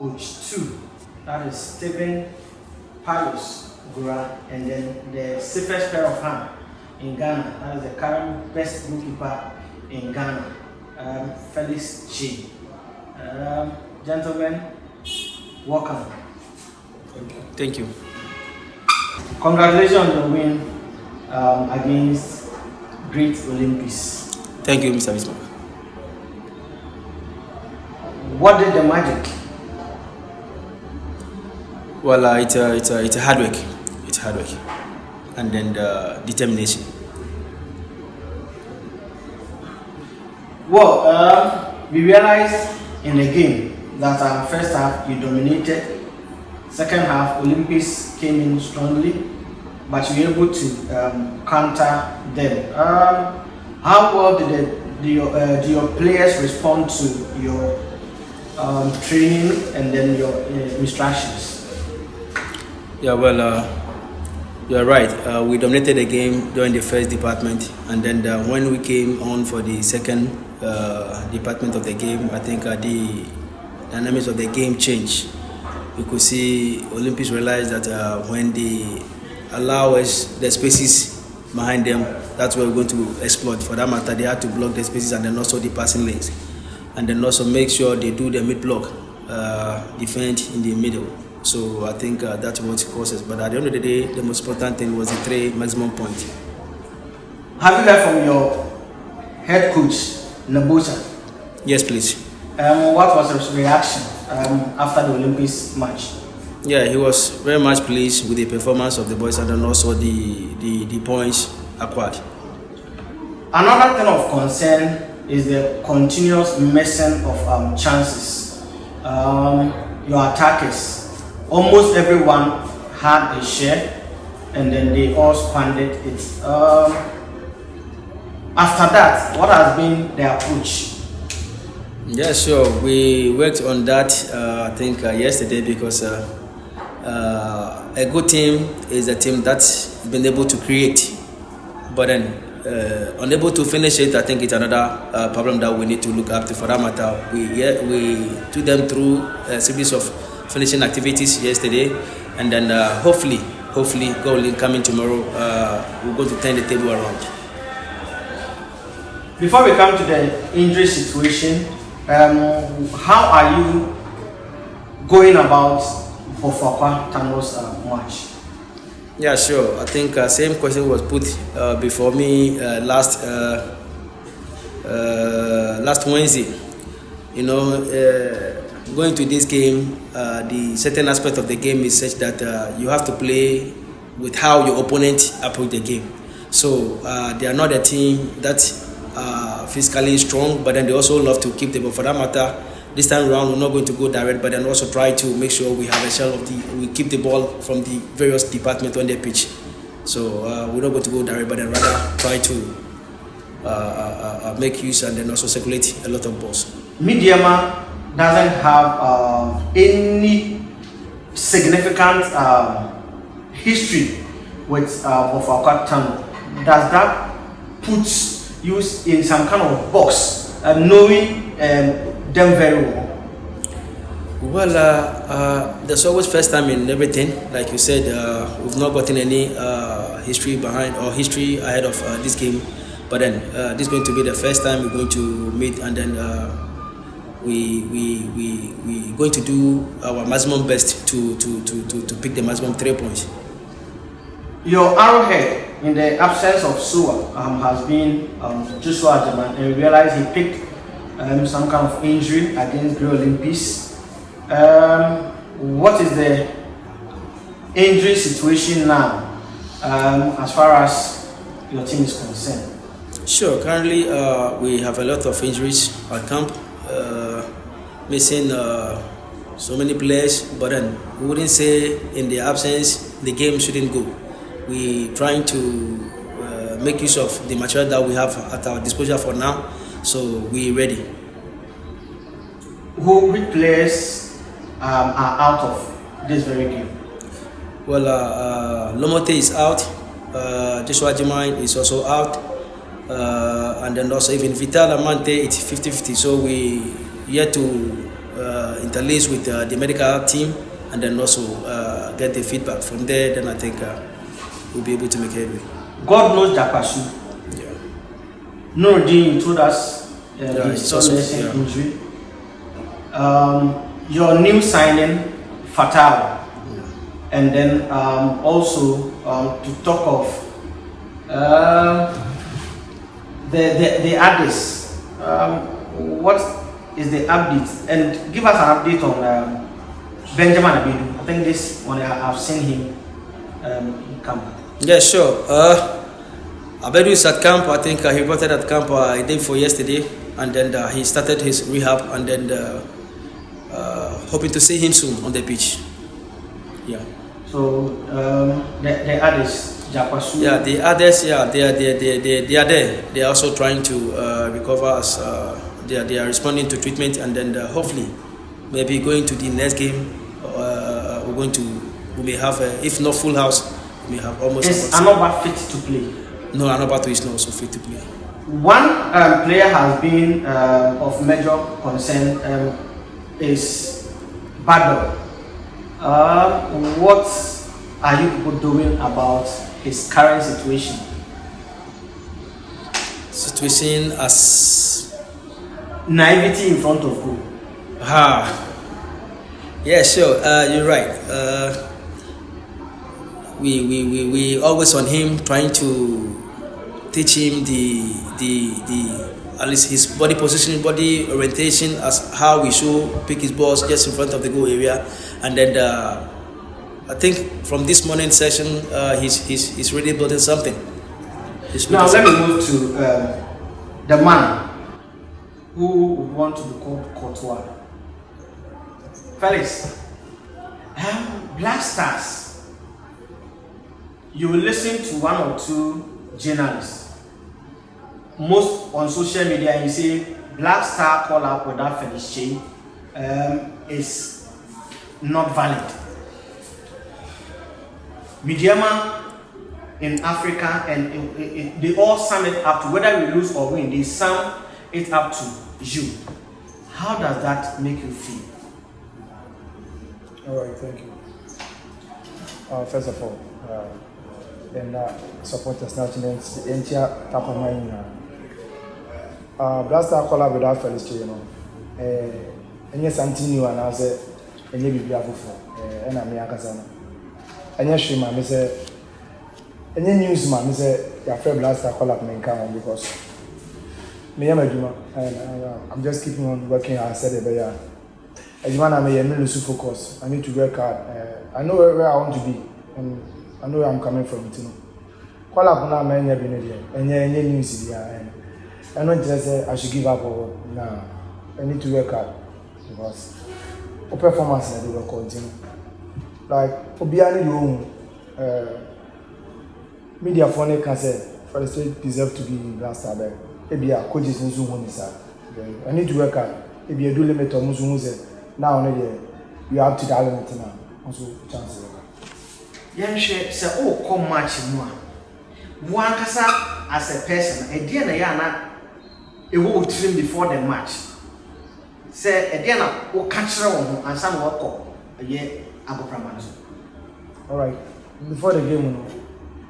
coach 2, that is Stephen Pius Gura, and then the safest pair of hands in Ghana, that is the current best goalkeeper in Ghana, Felix G. Gentlemen, welcome. Thank you. Congratulations on the win against Great Olympics. Thank you, Mr. Bismarck. What did the magic? Well, it's a hard work. It's hard work, and then the determination. Well, we realized in the game that first half you dominated. Second half, Olympics came in strongly, but you were able to counter them. How well do your players respond to your training and then your instructions? Yeah, well, you're right. We dominated the game during the first department, and then when we came on for the second department of the game, I think the dynamics of the game changed. You could see Olympics realize that when they allow us the spaces behind them, that's where we're going to exploit. For that matter, they had to block the spaces and then also the passing lanes, and then also make sure they do the mid block, defend in the middle. So I think that's what causes. But at the end of the day, the most important thing was the 3 maximum points. Have you heard from your head coach, Nabosa? Yes, please. What was his reaction after the Olympics match? Yeah, he was very much pleased with the performance of the boys and then also the points acquired. Another thing of concern is the continuous missing of chances. Your attackers, almost everyone had a share, and then they all squandered it. After that, what has been their approach? Yeah, sure. We worked on that, I think, yesterday, because a good team is a team that's been able to create, but then unable to finish it. I think it's another problem that we need to look after. For that matter, we took them through a series of finishing activities yesterday, and then hopefully, goal coming tomorrow, we're going to turn the table around. Before we come to the injury situation, how are you going about Bofoakwa Tano's match? Yeah, sure. I think same question was put before me last Wednesday. You know, going to this game, the certain aspect of the game is such that you have to play with how your opponent approach the game. So they are not a team that physically strong, but then they also love to keep the ball. For that matter, this time around we're not going to go direct, but then also try to make sure we have a shell of we keep the ball from the various departments on the pitch. So we're not going to go direct, but then rather try to make use and then also circulate a lot of balls. Medeama doesn't have any significant history with Bofoakwa Tano. Does that put you in some kind of box, knowing them very well? Well, there's always first time in everything. Like you said, we've not gotten any history behind or history ahead of this game. But then this is going to be the first time we're going to meet, and then we going to do our maximum best to pick the maximum 3 points. Your arrowhead, in the absence of Sua, has been Joshua Jaman, and we realized he picked some kind of injury against Great Olympics. What is the injury situation now, as far as your team is concerned? Sure. Currently, we have a lot of injuries at camp, missing so many players. But then we wouldn't say in their absence the game shouldn't go. We're trying to make use of the material that we have at our disposal for now, so we're ready. Which players are out of this very game? Well, Lomote is out, Joshua Jimine is also out, and then also even Vital Amante, it's 50-50, so we yet to interlace with the medical team, and then also get the feedback from there. Then I think we'll be able to make headway. God knows Jakwasu. Yeah. No, you told us it's also, injury. Your new signing, Fatal, and then also to talk of the others. What is the update? And give us an update on Benjamin Abidu. I think this one I've seen him in camp. Yeah, sure. Abedu is at camp. I think he reported at camp a day before yesterday, and then he started his rehab, and then hoping to see him soon on the pitch. Yeah. So the others, Jakwasu. Yeah, the others. Yeah, they are there. They are also trying to recover as they are responding to treatment, and then hopefully maybe going to the next game. We may have if not full house. We have almost. Is Anoba fit to play? No, Anoba is not also fit to play. One player has been of major concern is Bado. What are you people doing about his current situation? Situation as naivety in front of goal. Yeah, sure. You're right. We always on him, trying to teach him the at least his body positioning, body orientation, as how we should pick his balls just in front of the goal area, and then I think from this morning session he's really building something. Now let me move to the man who would want to be called Courtois. Felix, Black Stars. You will listen to one or two journalists, most on social media, and you say Black Star call up without Felix Chain is not valid. Medeama in Africa, and they all sum it up to whether we lose or win. They sum it up to you. How does that make you feel? All right, thank you. First of all, and supporters now to the entire top of my Blaster call up without Felix, you know. And yes, something new, and I said, and you be bravo for, and I'm Yakazana. And yes, she, man, say, and then news, man, say, your friend Blaster call up me come because me, and I'm just keeping on working. I said it, but yeah. As man, I may lose focus. I need to work hard. I know where I want to be, and I know where I'm coming from. You know, call up now, man. You've been there, and you're news here. I don't just say I should give up or nah. I need to work hard because the performance I do will continue. Like Obiani room, media phone can say for the state deserve to be last time. Maybe our coaches in Zoom is I need to work hard. Maybe you do limit or Muslim. Now you have to dial it now. Also chances. Yeah, she say oh come match more. One kasa as a person, a dear na yana a will train before the match. Say a dear na o catch on and some work up a year ago pramanzo. All right. Before the game,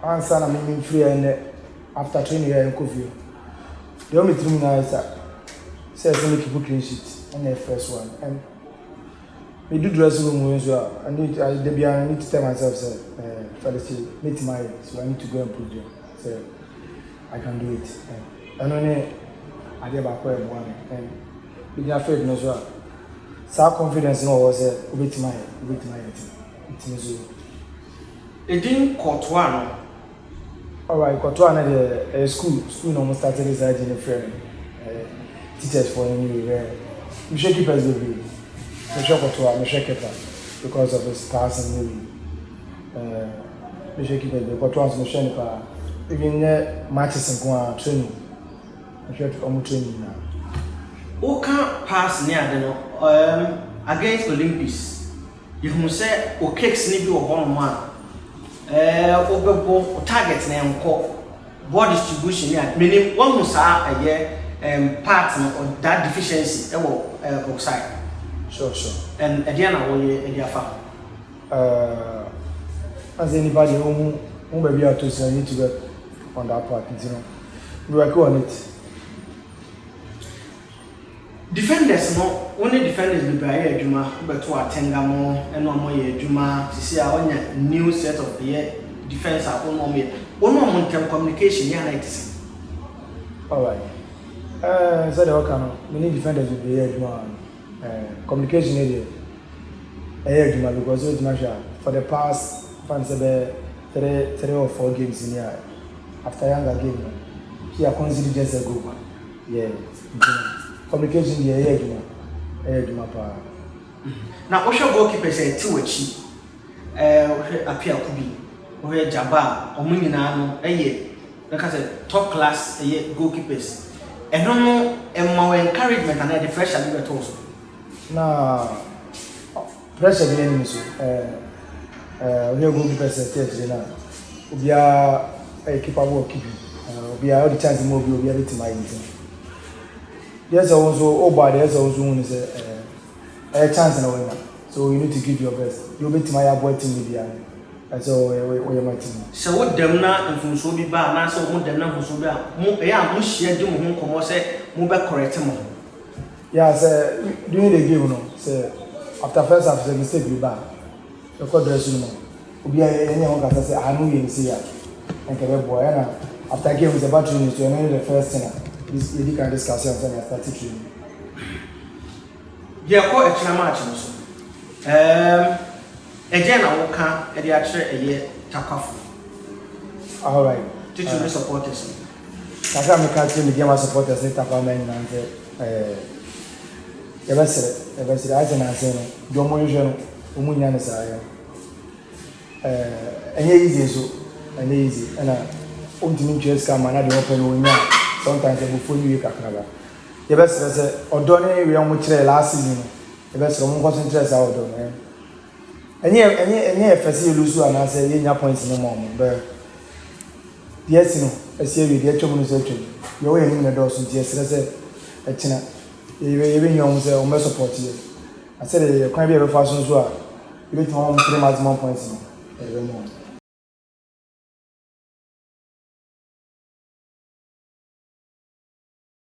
I said I'm in free and after training here in Kofi. The only thing now is that says only keep clean sheet and the first one and. We do dressing room as well. I need to tell myself, sir, Felix, meet my so I need to go and prove them. So I can do it. And only I did back where one and with their faith as well. So confidence in was with my it means it didn't Courtois. All right, Courtois the school almost started this in the friend teachers for you. We should keep us good. Because of his past and movie. But once even matches and training. Training now. Who can't pass near against Olympics? You can say, O cakes maybe or one man. Targets name call body distribution. Meaning one must have a year part of that deficiency outside. Sure. And again, I will hear from. As anybody who maybe out to say, need to work on that part, you know. We work on it. Defenders, no, only defenders will be a Juma, but to attend more and no more Juma to see our new set of the defense are on me. One term communication, yeah, all right. So the work many defenders will be here Juma. Communication area. Juma because it's natural. For the past, three or 4 games in here, after younger game, he are considered just a group. Yeah. Communication the Juma. Now, Osha goalkeeper said 2 achi. Appear could be. Ohe Jaba, Omunino, like I said, top class goalkeepers. And no more encouragement and the fresh and the also. Now, pressure the enemies. We are going to press the now. We are a keeper work keeping. We are all the chance to move. We are able to my team. There's also there's also a chance in a winner. So you need to give your best. You'll be to my boy team behind. So we are my team. So what them na and from so be bad, now so what them na from so bad. Yeah, I'm share do more come say move correct more. Yeah, sir. During the game, no, sir. After first half, the mistake be bad. The court dress no. Obi anyone can say I know you see ya. And kebe boy na after game is about training to know the first thing. This you can discuss it and start training. Yeah, call extra match also. Again I will come at the actual a year takafu. All right. Teach you supporters. Kaka me catch the game supporters let takafu men and the best as an answer no. Do mo usual no. Omu nya ne sa ya. Enye easy so. Enye easy. And ultimate choice come na dey open wo nya. Sometimes they phone you kakra. The best say odone we am kire last season. The best we concentrate our odone. Enye first you lose and say you nya points no more. But yes no. Ese we dey twom no say twom. You wey him na do so yes say e china. Even you say o support you. I said the can be a fashion so. You bet 3 maximum points.